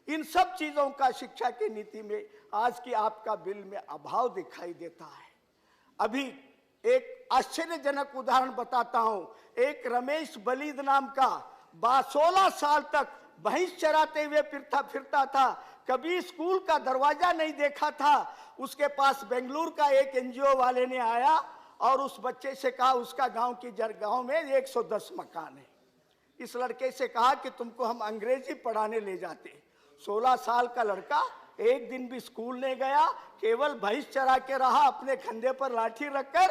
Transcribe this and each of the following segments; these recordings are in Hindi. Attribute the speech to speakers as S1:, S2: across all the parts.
S1: इन सब चीजों का शिक्षा की नीति में आज की आपका बिल में अभाव दिखाई देता है। अभी एक आश्चर्यजनक उदाहरण बताता हूं। एक रमेश बलीद नाम का 16 साल तक भैंस चराते हुए फिरता था, कभी स्कूल का दरवाजा नहीं देखा था। उसके पास बेंगलुरु का एक एनजीओ वाले ने आया और उस बच्चे से कहा, उसका गांव में 110 मकान है। इस लड़के से कहा कि तुमको हम अंग्रेजी पढ़ाने ले जाते। 16 साल का लड़का एक दिन भी स्कूल नहीं गया, केवल भैंस चरा के रहा अपने कंधे पर लाठी रखकर।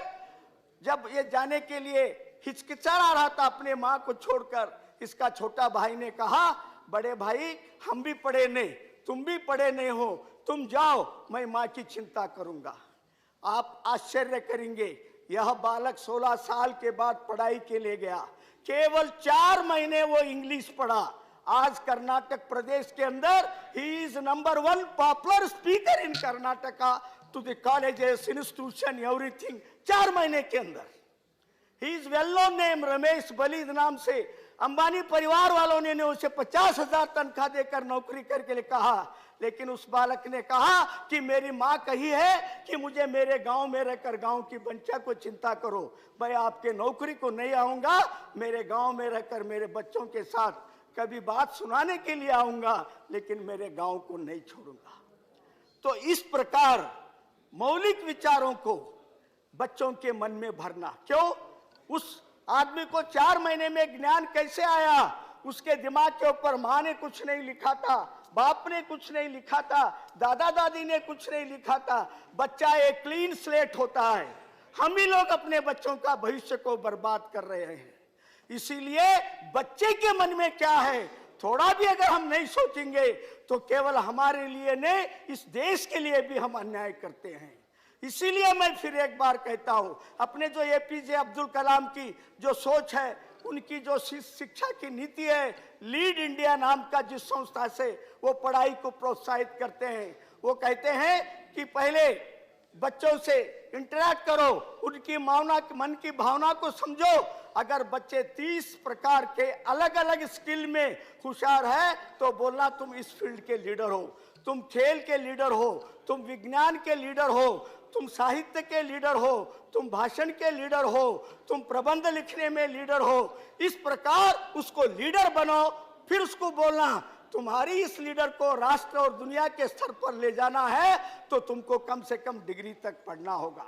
S1: जब ये जाने के लिए हिचकिचा रहा था अपने माँ को छोड़कर, इसका छोटा भाई ने कहा, बड़े भाई हम भी पढ़े नहीं, तुम भी पढ़े नहीं हो, तुम जाओ, मैं माँ की चिंता करूंगा। आप आश्चर्य करेंगे, यह बालक 16 साल के बाद पढ़ाई के लिए गया। केवल 4 महीने वो इंग्लिश पढ़ा। आज कर्नाटक प्रदेश के अंदर he is number 1 popular speaker in Karnataka to the colleges, institution, everything. 4 महीने के अंदर he is well known name, Ramesh बलीद नाम से। अंबानी परिवार वालों ने उसे 50,000 तनख्वाह देकर नौकरी करके लिए कहा, लेकिन उस बालक ने कहा कि मेरी माँ कही है कि मुझे मेरे गांव में रहकर गांव की बच्चा को चिंता करो। मैं आपके नौकरी को नहीं आऊंगा, मेरे गांव में रहकर मेरे बच्चों के साथ कभी बात सुनाने के लिए आऊंगा, लेकिन मेरे गांव को नहीं छोड़ूंगा। तो इस प्रकार मौलिक विचारों को बच्चों के मन में भरना। क्यों? उस आदमी को 4 महीने में ज्ञान कैसे आया? उसके दिमाग के ऊपर माँ ने कुछ नहीं लिखा था, बाप ने कुछ नहीं लिखा था, दादा दादी ने कुछ नहीं लिखा था। बच्चा एक क्लीन स्लेट होता है। हम ही लोग अपने बच्चों का भविष्य को बर्बाद कर रहे हैं। इसीलिए बच्चे के मन में क्या है, थोड़ा भी अगर हम नहीं सोचेंगे तो केवल हमारे लिए नहीं, इस देश के लिए भी हम अन्याय करते हैं। इसीलिए मैं फिर एक बार कहता हूं, अपने जो एपीजे अब्दुल कलाम की जो सोच है, उनकी जो शिक्षा की नीति है, लीड इंडिया नाम का जिस संस्था से वो पढ़ाई को प्रोत्साहित करते हैं, वो कहते हैं कि पहले बच्चों से इंटरेक्ट करो, उनकी मन की भावना को समझो। अगर बच्चे 30 प्रकार के अलग अलग स्किल में होशियार है तो बोलना तुम इस फील्ड के लीडर हो, तुम खेल के लीडर हो, तुम विज्ञान के लीडर हो, तुम साहित्य के लीडर हो, तुम भाषण के लीडर हो, तुम प्रबंध लिखने में लीडर हो। इस प्रकार उसको लीडर बनो। फिर उसको बोलना तुम्हारी इस लीडर को राष्ट्र और दुनिया के स्तर पर ले जाना है तो तुमको कम से कम डिग्री तक पढ़ना होगा।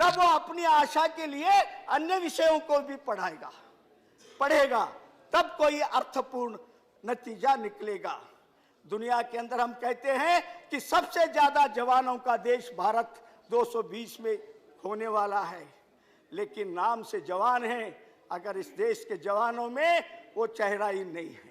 S1: तब वो अपनी आशा के लिए अन्य विषयों को भी पढ़ेगा, तब कोई अर्थपूर्ण नतीजा निकलेगा। दुनिया के अंदर हम कहते हैं कि सबसे ज्यादा जवानों का देश भारत 220 में होने वाला है, लेकिन नाम से जवान है, अगर इस देश के जवानों में वो चेहरा ही नहीं है।